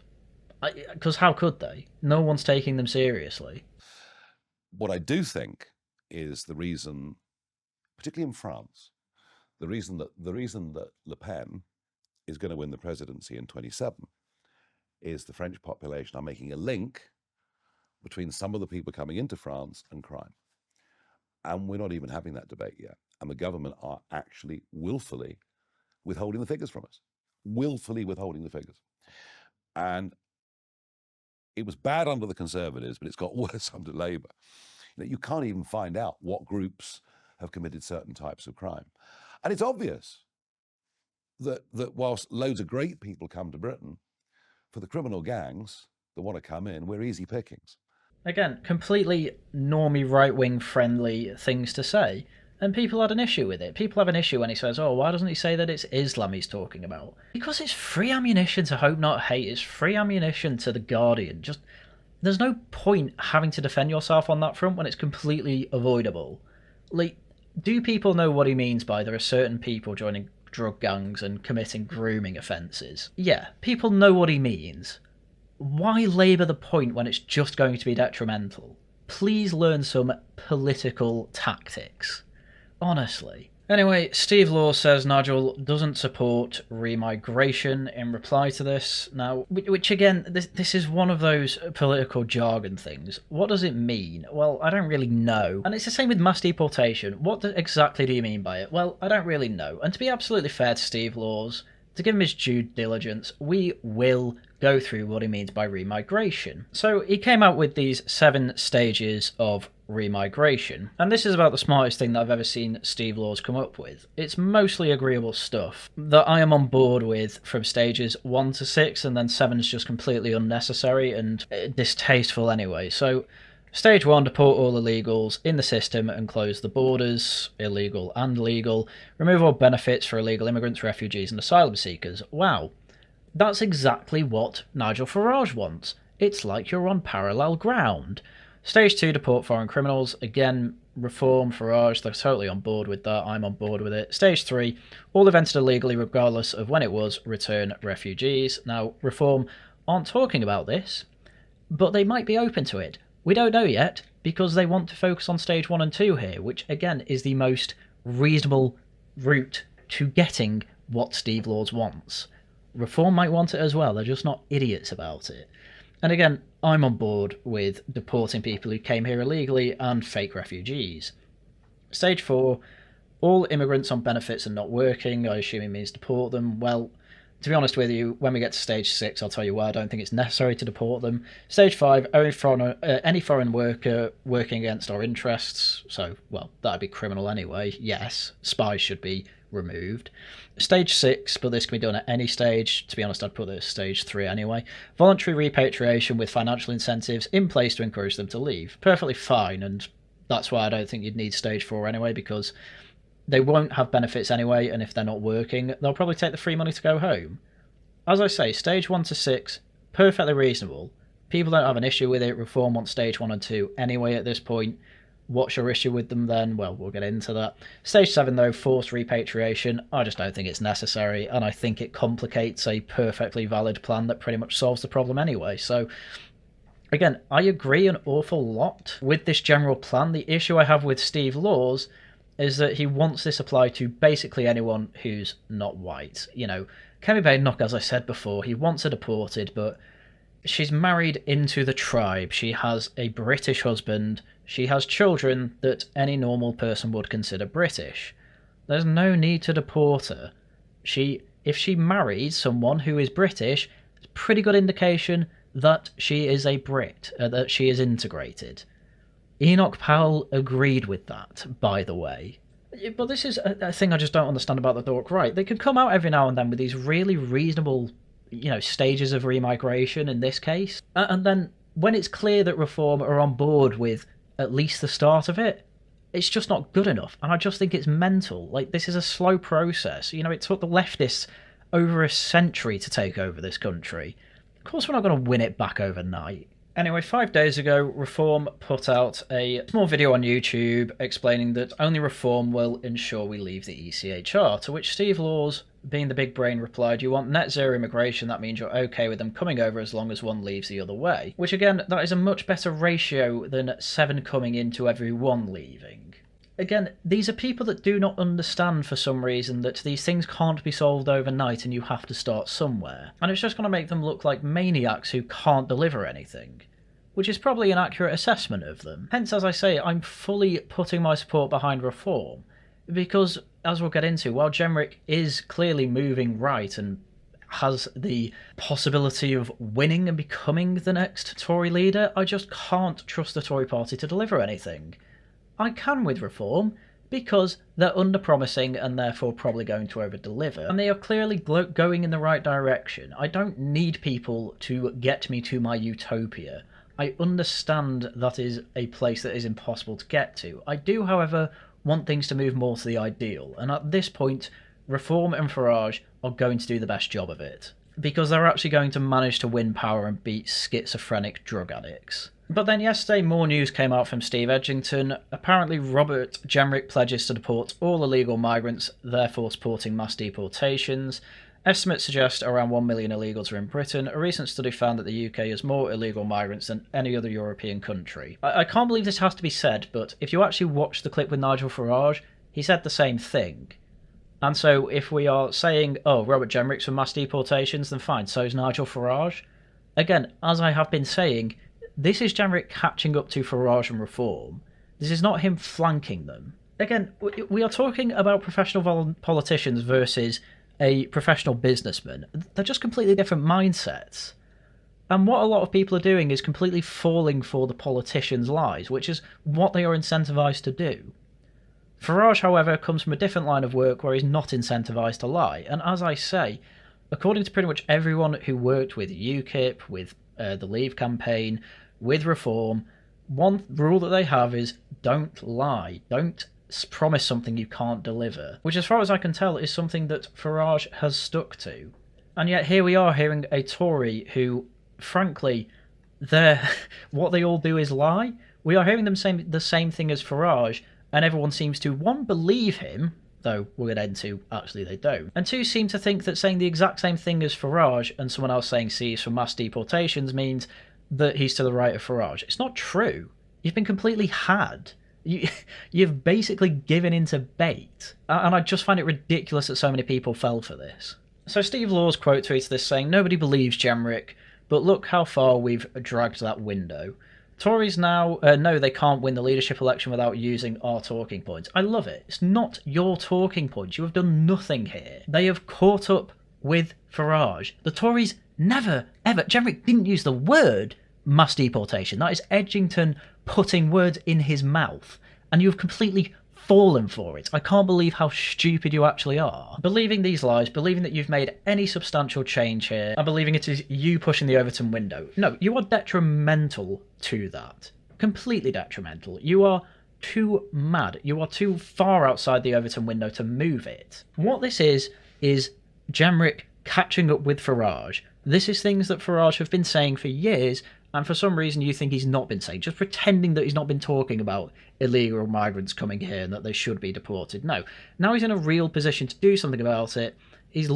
Because how could they? No one's taking them seriously. What I do think is the reason, particularly in France, the reason that Le Pen is going to win the presidency in 27 is the French population are making a link between some of the people coming into France and crime. And we're not even having that debate yet. And the government are actually willfully withholding the figures from us. Willfully withholding the figures. And it was bad under the Conservatives, but it's got worse under Labour. You can't even find out what groups have committed certain types of crime. And it's obvious that whilst loads of great people come to Britain, for the criminal gangs that want to come in, we're easy pickings. Again, completely normie right-wing friendly things to say, and people had an issue with it. People have an issue when he says, oh, why doesn't he say that it's Islam he's talking about? Because it's free ammunition to Hope Not Hate, it's free ammunition to The Guardian. Just, there's no point having to defend yourself on that front when it's completely avoidable. Like, do people know what he means by there are certain people joining drug gangs and committing grooming offences? Yeah, people know what he means. Why labour the point when it's just going to be detrimental? Please learn some political tactics. Honestly. Anyway, Steve Law says Nigel doesn't support remigration in reply to this. Now, which again, this is one of those political jargon things. What does it mean? Well, I don't really know. And it's the same with mass deportation. What exactly do you mean by it? Well, I don't really know. And to be absolutely fair to Steve Laws, to give him his due diligence, we will go through what he means by remigration. So he came out with these 7 stages of remigration, and this is about the smartest thing that I've ever seen Steve Laws come up with. It's mostly agreeable stuff that I am on board with from stages 1 to 6, and then 7 is just completely unnecessary and distasteful anyway. So Stage 1, deport all illegals in the system and close the borders, illegal and legal. Remove all benefits for illegal immigrants, refugees and asylum seekers. Wow. That's exactly what Nigel Farage wants. It's like you're on parallel ground. Stage 2, deport foreign criminals. Again, reform, Farage, they're totally on board with that. I'm on board with it. Stage 3, all who've entered illegally, regardless of when it was, return refugees. Now, reform aren't talking about this, but they might be open to it. We don't know yet, because they want to focus on stage 1 and 2 here, which again is the most reasonable route to getting what Steve Laws wants. Reform might want it as well, they're just not idiots about it. And again, I'm on board with deporting people who came here illegally and fake refugees. Stage 4, all immigrants on benefits and not working, I assume he means deport them. Well, to be honest with you, when we get to stage 6, I'll tell you why I don't think it's necessary to deport them. Stage 5, any foreign worker working against our interests, so, well, that'd be criminal anyway, yes, spies should be removed. Stage 6, but this can be done at any stage. To be honest, I'd put this stage 3 anyway. Voluntary repatriation with financial incentives in place to encourage them to leave. Perfectly fine, and that's why I don't think you'd need stage 4 anyway, because they won't have benefits anyway, and if they're not working, they'll probably take the free money to go home. As I say, stage 1 to 6, perfectly reasonable. People don't have an issue with it. Reform wants stage 1 and 2 anyway at this point. What's your issue with them then? Well, we'll get into that. Stage 7, though, forced repatriation. I just don't think it's necessary, and I think it complicates a perfectly valid plan that pretty much solves the problem anyway. So, again, I agree an awful lot with this general plan. The issue I have with Steve Laws is that he wants this applied to basically anyone who's not white. You know, Kemi Badenoch, as I said before, he wants her deported, but she's married into the tribe. She has a British husband. She has children that any normal person would consider British. There's no need to deport her. If she marries someone who is British, it's a pretty good indication that she is a Brit, that she is integrated. Enoch Powell agreed with that, by the way. But this is a thing I just don't understand about the Dork right. They could come out every now and then with these really reasonable, stages of remigration in this case. And then when it's clear that Reform are on board with at least the start of it, it's just not good enough. And I just think it's mental. Like, this is a slow process. It took the leftists over a century to take over this country. Of course we're not going to win it back overnight. Anyway, 5 days ago, Reform put out a small video on YouTube explaining that only Reform will ensure we leave the ECHR, to which Steve Laws being the big brain, replied, "You want net zero immigration, that means you're okay with them coming over as long as one leaves the other way." Which again, that is a much better ratio than 7 coming into every 1 leaving. Again, these are people that do not understand for some reason that these things can't be solved overnight and you have to start somewhere. And it's just going to make them look like maniacs who can't deliver anything. Which is probably an accurate assessment of them. Hence, as I say, I'm fully putting my support behind reform. Because, as we'll get into, while Jenrick is clearly moving right and has the possibility of winning and becoming the next Tory leader, I just can't trust the Tory party to deliver anything. I can with reform, because they're under-promising and therefore probably going to over-deliver, and they are clearly going in the right direction. I don't need people to get me to my utopia. I understand that is a place that is impossible to get to. I do, however, want things to move more to the ideal, and at this point, Reform and Farage are going to do the best job of it, because they're actually going to manage to win power and beat schizophrenic drug addicts. But then yesterday, more news came out from Steve Edgington. Apparently, Robert Jenrick pledges to deport all illegal migrants, therefore supporting mass deportations. Estimates suggest around 1 million illegals are in Britain. A recent study found that the UK has more illegal migrants than any other European country. I can't believe this has to be said, but if you actually watch the clip with Nigel Farage, he said the same thing. And so if we are saying, oh, Robert Jenrick's for mass deportations, then fine, so is Nigel Farage. Again, as I have been saying, this is Jenrick catching up to Farage and Reform. This is not him flanking them. Again, we are talking about professional politicians versus a professional businessman. They're just completely different mindsets. And what a lot of people are doing is completely falling for the politicians' lies, which is what they are incentivized to do. Farage, however, comes from a different line of work where he's not incentivized to lie. And as I say, according to pretty much everyone who worked with UKIP, with the Leave campaign, with Reform, one rule that they have is don't lie. Don't promise something you can't deliver, which as far as I can tell is something that Farage has stuck to. And yet here we are hearing a Tory who, frankly, what they all do is lie. We are hearing them saying the same thing as Farage, and everyone seems to, 1, believe him, though we'll get into actually they don't, and 2, seem to think that saying the exact same thing as Farage and someone else saying C is for mass deportations means that he's to the right of Farage. It's not true. You've been completely had. You've basically given into bait. And I just find it ridiculous that so many people fell for this. So Steve Laws quote tweets this saying, "Nobody believes Jenrick, but look how far we've dragged that window. Tories now know they can't win the leadership election without using our talking points." I love it. It's not your talking points. You have done nothing here. They have caught up with Farage. The Tories never, ever... Jenrick didn't use the word mass deportation. That is Edgington putting words in his mouth, and you've completely fallen for it. I can't believe how stupid you actually are. Believing these lies, believing that you've made any substantial change here, and believing it is you pushing the Overton window. No, you are detrimental to that. Completely detrimental. You are too mad. You are too far outside the Overton window to move it. What this is Jenrick catching up with Farage. This is things that Farage have been saying for years, and for some reason you think he's not been saying, just pretending that he's not been talking about illegal migrants coming here and that they should be deported. No, now he's in a real position to do something about it. He's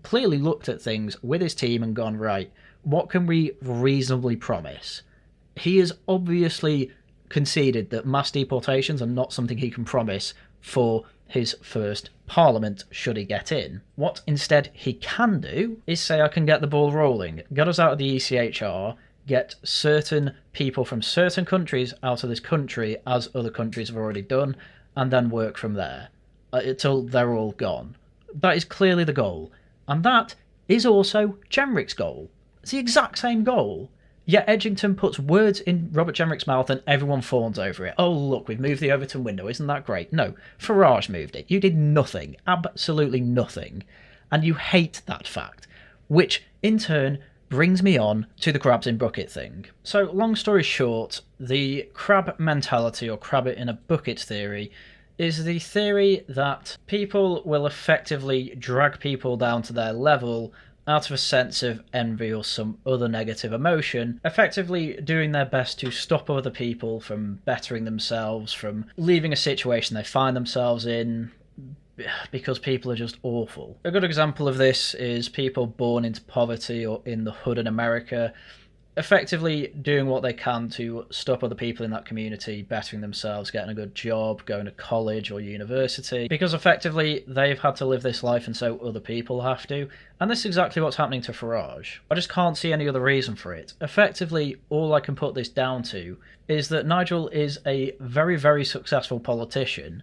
clearly looked at things with his team and gone, right, what can we reasonably promise? He has obviously conceded that mass deportations are not something he can promise for his first parliament should he get in. What instead he can do is say, I can get the ball rolling, get us out of the ECHR, get certain people from certain countries out of this country, as other countries have already done, and then work from there until they're all gone. That is clearly the goal. And that is also Jenrick's goal. It's the exact same goal. Yet Edgington puts words in Robert Jenrick's mouth and everyone fawns over it. Oh, look, we've moved the Overton window. Isn't that great? No, Farage moved it. You did nothing. Absolutely nothing. And you hate that fact, which in turn brings me on to the crabs in bucket thing. So, long story short, the crab mentality, or crab it in a bucket theory, is the theory that people will effectively drag people down to their level out of a sense of envy or some other negative emotion, effectively doing their best to stop other people from bettering themselves, from leaving a situation they find themselves in, because people are just awful. A good example of this is people born into poverty or in the hood in America effectively doing what they can to stop other people in that community bettering themselves, getting a good job, going to college or university, because effectively they've had to live this life and so other people have to. And this is exactly what's happening to Farage. I just can't see any other reason for it. Effectively, all I can put this down to is that Nigel is a very, very successful politician,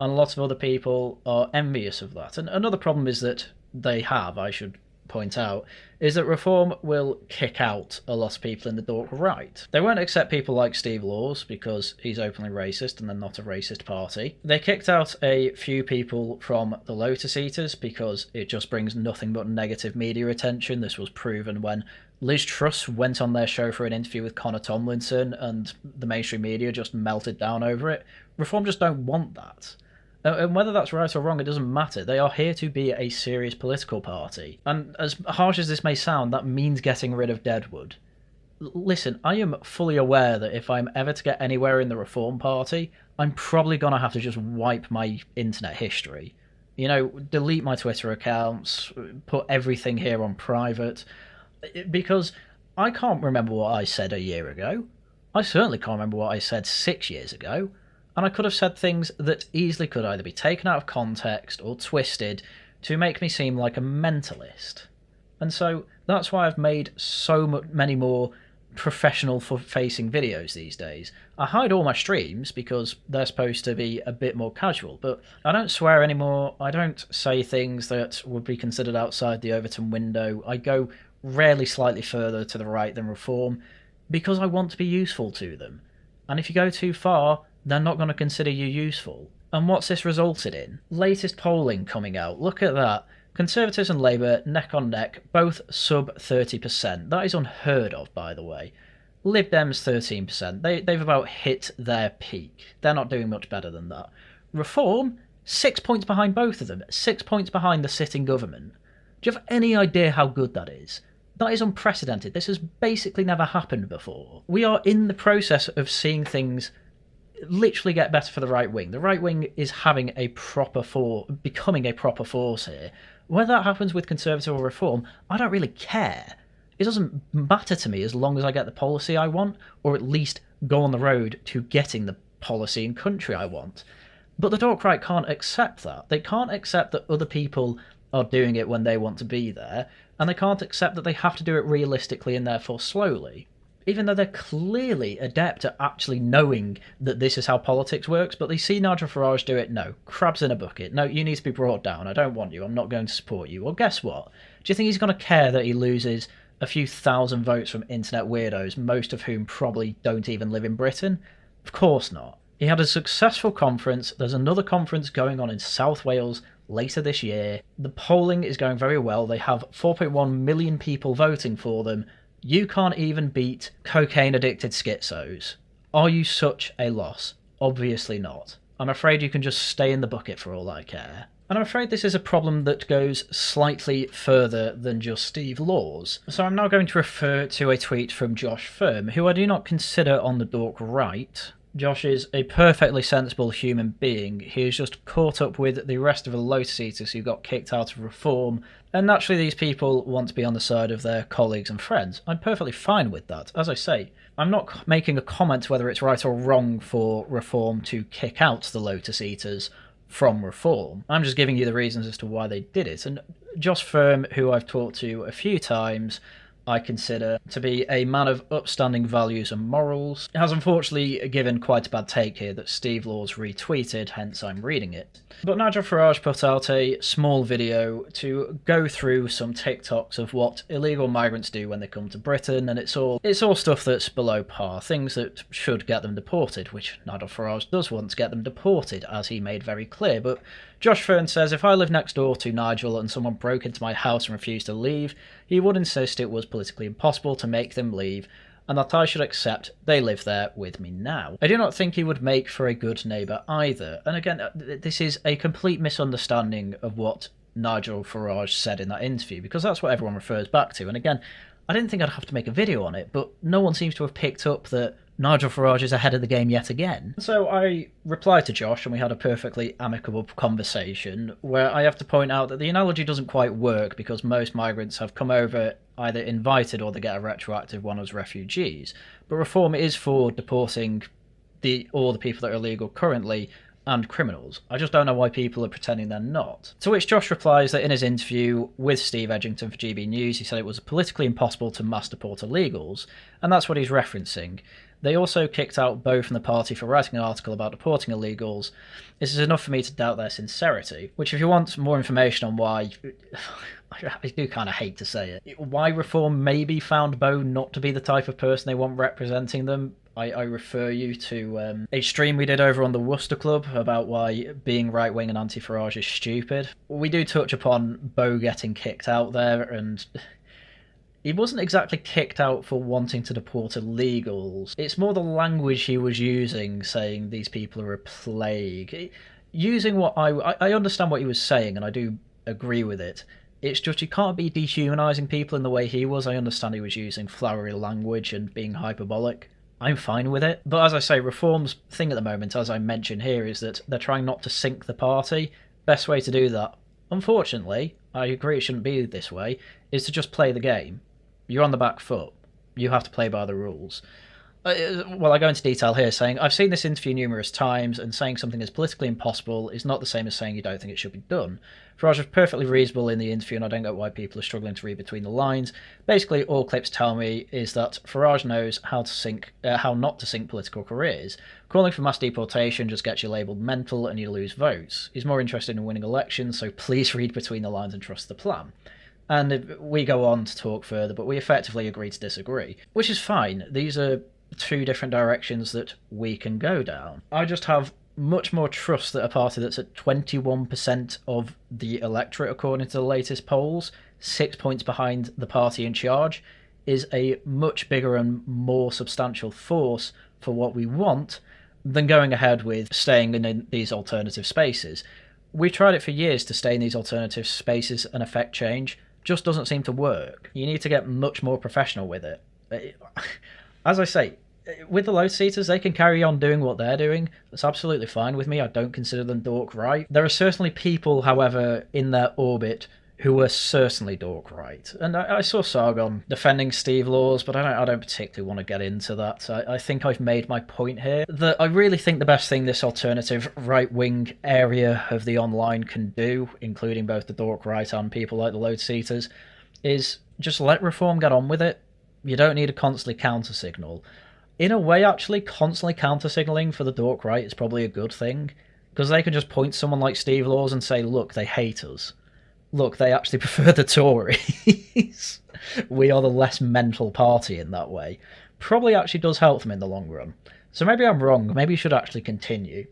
and a lot of other people are envious of that. And another problem is that I should point out, is that Reform will kick out a lot of people in the Dork right. They won't accept people like Steve Laws because he's openly racist and they're not a racist party. They kicked out a few people from the Lotus Eaters because it just brings nothing but negative media attention. This was proven when Liz Truss went on their show for an interview with Connor Tomlinson and the mainstream media just melted down over it. Reform just don't want that. And whether that's right or wrong, it doesn't matter. They are here to be a serious political party. And as harsh as this may sound, that means getting rid of Deadwood. Listen, I am fully aware that if I'm ever to get anywhere in the Reform Party, I'm probably going to have to just wipe my internet history. You know, delete my Twitter accounts, put everything here on private. Because I can't remember what I said a year ago. I certainly can't remember what I said 6 years ago. And I could have said things that easily could either be taken out of context or twisted to make me seem like a mentalist. And so that's why I've made so many more professional-facing videos these days. I hide all my streams because they're supposed to be a bit more casual, but I don't swear anymore. I don't say things that would be considered outside the Overton window. I go rarely slightly further to the right than Reform because I want to be useful to them. And if you go too far, they're not going to consider you useful. And what's this resulted in? Latest polling coming out. Look at that. Conservatives and Labour, neck on neck, both sub 30%. That is unheard of, by the way. Lib Dems, 13%. They've about hit their peak. They're not doing much better than that. Reform, 6 points behind both of them. 6 points behind the sitting government. Do you have any idea how good that is? That is unprecedented. This has basically never happened before. We are in the process of seeing things literally get better for the right wing. The right wing is becoming a proper force here. Whether that happens with Conservative or Reform, I don't really care. It doesn't matter to me as long as I get the policy I want, or at least go on the road to getting the policy and country I want. But the Dork right can't accept that. They can't accept that other people are doing it when they want to be there, and they can't accept that they have to do it realistically and therefore slowly. Even though they're clearly adept at actually knowing that this is how politics works, but they see Nigel Farage do it. No, crabs in a bucket. No, you need to be brought down. I don't want you. I'm not going to support you. Well, guess what? Do you think he's going to care that he loses a few thousand votes from internet weirdos, most of whom probably don't even live in Britain? Of course not. He had a successful conference. There's another conference going on in South Wales later this year. The polling is going very well. They have 4.1 million people voting for them. You can't even beat cocaine-addicted schizos. Are you such a loss? Obviously not. I'm afraid you can just stay in the bucket for all I care. And I'm afraid this is a problem that goes slightly further than just Steve Laws. So I'm now going to refer to a tweet from Josh Firm, who I do not consider on the Dork right. Josh is a perfectly sensible human being. He is just caught up with the rest of the Lotus Eaters who got kicked out of Reform, and naturally these people want to be on the side of their colleagues and friends. I'm perfectly fine with that. As I say, I'm not making a comment whether it's right or wrong for Reform to kick out the Lotus Eaters from Reform. I'm just giving you the reasons as to why they did it. And Josh Firm, who I've talked to a few times, I consider to be a man of upstanding values and morals, has unfortunately given quite a bad take here that Steve Laws retweeted, hence I'm reading it. But Nigel Farage put out a small video to go through some TikToks of what illegal migrants do when they come to Britain, and it's all stuff that's below par, things that should get them deported, which Nigel Farage does want to get them deported, as he made very clear. But Josh Fern says, if I lived next door to Nigel and someone broke into my house and refused to leave, he would insist it was politically impossible to make them leave, and that I should accept they live there with me now. I do not think he would make for a good neighbour either. And again, this is a complete misunderstanding of what Nigel Farage said in that interview, because that's what everyone refers back to. And again, I didn't think I'd have to make a video on it, but no one seems to have picked up that Nigel Farage is ahead of the game yet again. So I replied to Josh and we had a perfectly amicable conversation where I have to point out that the analogy doesn't quite work because most migrants have come over either invited or they get a retroactive one as refugees. But reform is for deporting all the people that are illegal currently and criminals. I just don't know why people are pretending they're not. To which Josh replies that in his interview with Steve Edgington for GB News, he said it was politically impossible to mass deport illegals, and that's what he's referencing. They also kicked out Bo from the party for writing an article about deporting illegals. This is enough for me to doubt their sincerity. Which, if you want more information on why, I do kind of hate to say it, why Reform maybe found Bo not to be the type of person they want representing them, I refer you to a stream we did over on the Worcester Club about why being right-wing and anti-Farage is stupid. We do touch upon Bo getting kicked out there, and he wasn't exactly kicked out for wanting to deport illegals. It's more the language he was using, saying these people are a plague. Using what I understand what he was saying, and I do agree with it. It's just you can't be dehumanising people in the way he was. I understand he was using flowery language and being hyperbolic. I'm fine with it. But as I say, Reform's thing at the moment, as I mentioned here, is that they're trying not to sink the party. Best way to do that, unfortunately, I agree it shouldn't be this way, is to just play the game. You're on the back foot. You have to play by the rules. Well, I go into detail here saying, I've seen this interview numerous times, and saying something is politically impossible is not the same as saying you don't think it should be done. Farage was perfectly reasonable in the interview, and I don't get why people are struggling to read between the lines. Basically, all clips tell me is that Farage knows how not to sink political careers. Calling for mass deportation just gets you labelled mental and you lose votes. He's more interested in winning elections, so please read between the lines and trust the plan. And we go on to talk further, but we effectively agree to disagree, which is fine. These are two different directions that we can go down. I just have much more trust that a party that's at 21% of the electorate, according to the latest polls, 6 points behind the party in charge, is a much bigger and more substantial force for what we want than going ahead with staying in these alternative spaces. We've tried it for years to stay in these alternative spaces and affect change. Just doesn't seem to work. You need to get much more professional with it. As I say, with the load-seaters, they can carry on doing what they're doing. That's absolutely fine with me. I don't consider them Dork right. There are certainly people, however, in their orbit who were certainly Dork right. And I saw Sargon defending Steve Laws, but I don't particularly want to get into that. I think I've made my point here. That I really think the best thing this alternative right-wing area of the online can do, including both the Dork right and people like the load-seaters, is just let Reform get on with it. You don't need to constantly counter-signal. In a way, actually, constantly counter-signalling for the Dork right is probably a good thing, because they can just point to someone like Steve Laws and say, look, they hate us. Look, they actually prefer the Tories. We are the less mental party in that way. Probably actually does help them in the long run. So maybe I'm wrong. Maybe you should actually continue.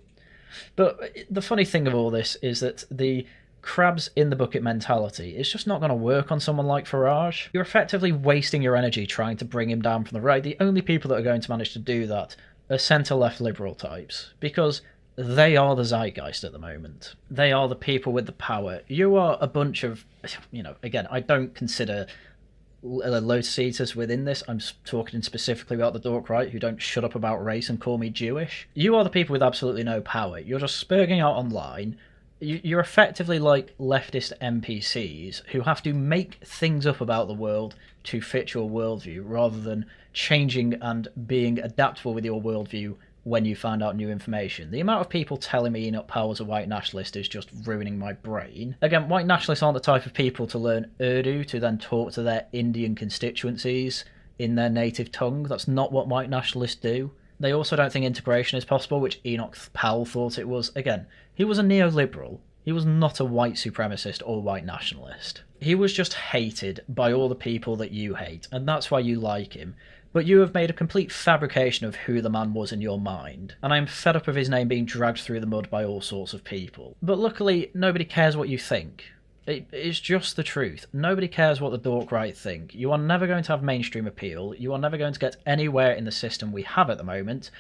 But the funny thing of all this is that the crabs in the bucket mentality is just not going to work on someone like Farage. You're effectively wasting your energy trying to bring him down from the right. The only people that are going to manage to do that are centre-left liberal types, because they are the zeitgeist at the moment. They are the people with the power. You are a bunch of, again, I don't consider load-seaters within this. I'm talking specifically about the Dork right, who don't shut up about race and call me Jewish. You are the people with absolutely no power. You're just spurging out online. You're effectively like leftist NPCs who have to make things up about the world to fit your worldview, rather than changing and being adaptable with your worldview when you find out new information. The amount of people telling me Enoch Powell's a white nationalist is just ruining my brain. Again, white nationalists aren't the type of people to learn Urdu to then talk to their Indian constituencies in their native tongue. That's not what white nationalists do. They also don't think integration is possible, which Enoch Powell thought it was. Again, he was a neoliberal. He was not a white supremacist or white nationalist. He was just hated by all the people that you hate, and that's why you like him. But you have made a complete fabrication of who the man was in your mind, and I'm fed up of his name being dragged through the mud by all sorts of people. But luckily, nobody cares what you think. It's just the truth. Nobody cares what the Dork right think. You are never going to have mainstream appeal. You are never going to get anywhere in the system we have at the moment.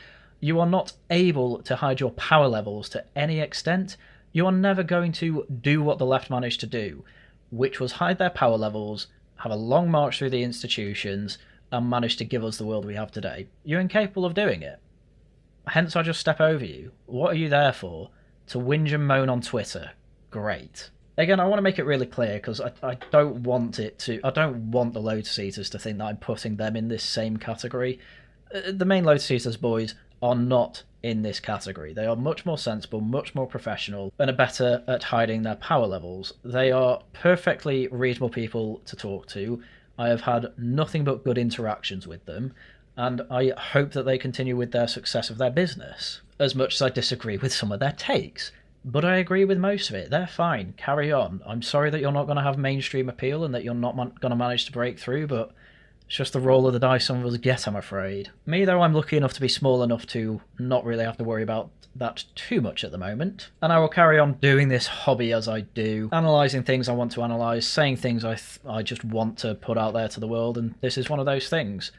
You are not able to hide your power levels to any extent. You are never going to do what the left managed to do, which was hide their power levels, have a long march through the institutions, and manage to give us the world we have today. You're incapable of doing it. Hence I just step over you. What are you there for? To whinge and moan on Twitter? Great. Again, I want to make it really clear, because I don't want I don't want the Lotus Eaters to think that I'm putting them in this same category. The main Lotus Eaters boys are not in this category. They are much more sensible, much more professional, and are better at hiding their power levels. They are perfectly reasonable people to talk to. I have had nothing but good interactions with them, and I hope that they continue with their success of their business, as much as I disagree with some of their takes. But I agree with most of it. They're fine. Carry on. I'm sorry that you're not going to have mainstream appeal and that you're not going to manage to break through, but it's just the roll of the dice some of us get, I'm afraid. Me, though, I'm lucky enough to be small enough to not really have to worry about that too much at the moment. And I will carry on doing this hobby as I do, analysing things I want to analyse, saying things I just want to put out there to the world, and this is one of those things.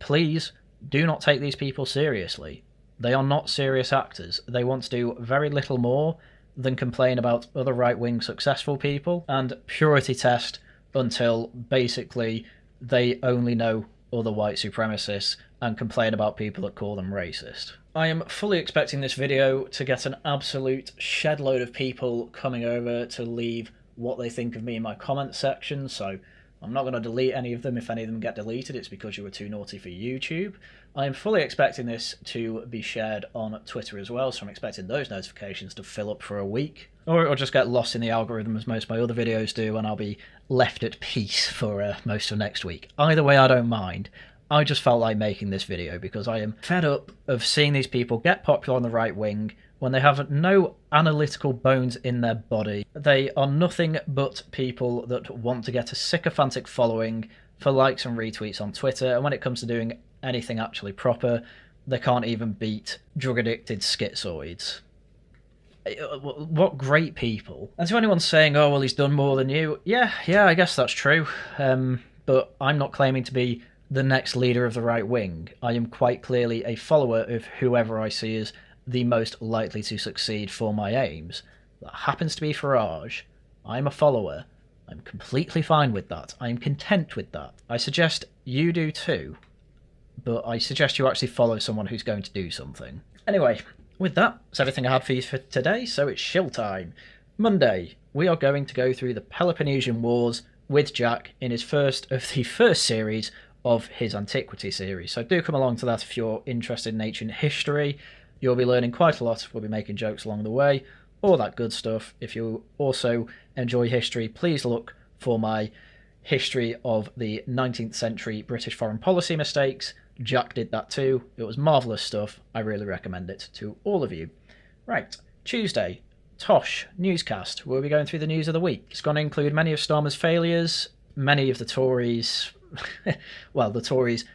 Please do not take these people seriously. They are not serious actors. They want to do very little more than complain about other right-wing successful people and purity test until basically they only know other white supremacists and complain about people that call them racist. I am fully expecting this video to get an absolute shed load of people coming over to leave what they think of me in my comments section, so I'm not going to delete any of them. If any of them get deleted, it's because you were too naughty for YouTube. I am fully expecting this to be shared on Twitter as well, so I'm expecting those notifications to fill up for a week. Or it'll just get lost in the algorithm as most of my other videos do, and I'll be left at peace for most of next week. Either way, I don't mind. I just felt like making this video because I am fed up of seeing these people get popular on the right wing when they have no analytical bones in their body. They are nothing but people that want to get a sycophantic following for likes and retweets on Twitter, and when it comes to doing anything actually proper, they can't even beat drug-addicted schizoids. What great people. And to anyone saying, oh, well, he's done more than you, yeah, I guess that's true. But I'm not claiming to be the next leader of the right wing. I am quite clearly a follower of whoever I see as the most likely to succeed for my aims. That happens to be Farage. I'm a follower. I'm completely fine with that. I'm content with that. I suggest you do too, but I suggest you actually follow someone who's going to do something. Anyway, with that, that's everything I had for you for today, so it's shill time. Monday, we are going to go through the Peloponnesian Wars with Jack in his first of the first series of his Antiquity series. So do come along to that if you're interested in ancient history. You'll be learning quite a lot. We'll be making jokes along the way, all that good stuff. If you also enjoy history, please look for my history of the 19th century British foreign policy mistakes. Jack did that too. It was marvellous stuff. I really recommend it to all of you. Right, Tuesday, Tosh newscast. We'll be going through the news of the week. It's going to include many of Starmer's failures, many of the Tories, well, the Tories'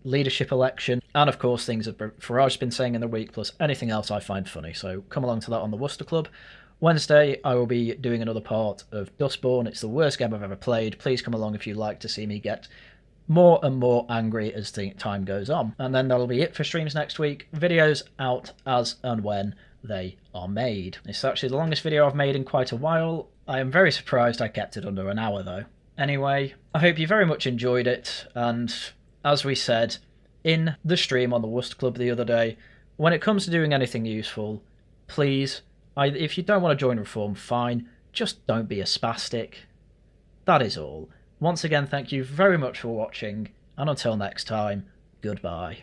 leadership election, and of course things that Farage's been saying in the week, plus anything else I find funny. So come along to that on the Worcester Club. Wednesday, I will be doing another part of Dustborn. It's the worst game I've ever played. Please come along if you'd like to see me get more and more angry as the time goes on. And then that'll be it for streams next week. Videos out as and when they are made. It's actually the longest video I've made in quite a while. I am very surprised I kept it under an hour though. Anyway, I hope you very much enjoyed it, and as we said in the stream on the Worcester Club the other day, when it comes to doing anything useful, please, if you don't want to join Reform, fine, just don't be a spastic. That is all. Once again, thank you very much for watching, and until next time, goodbye.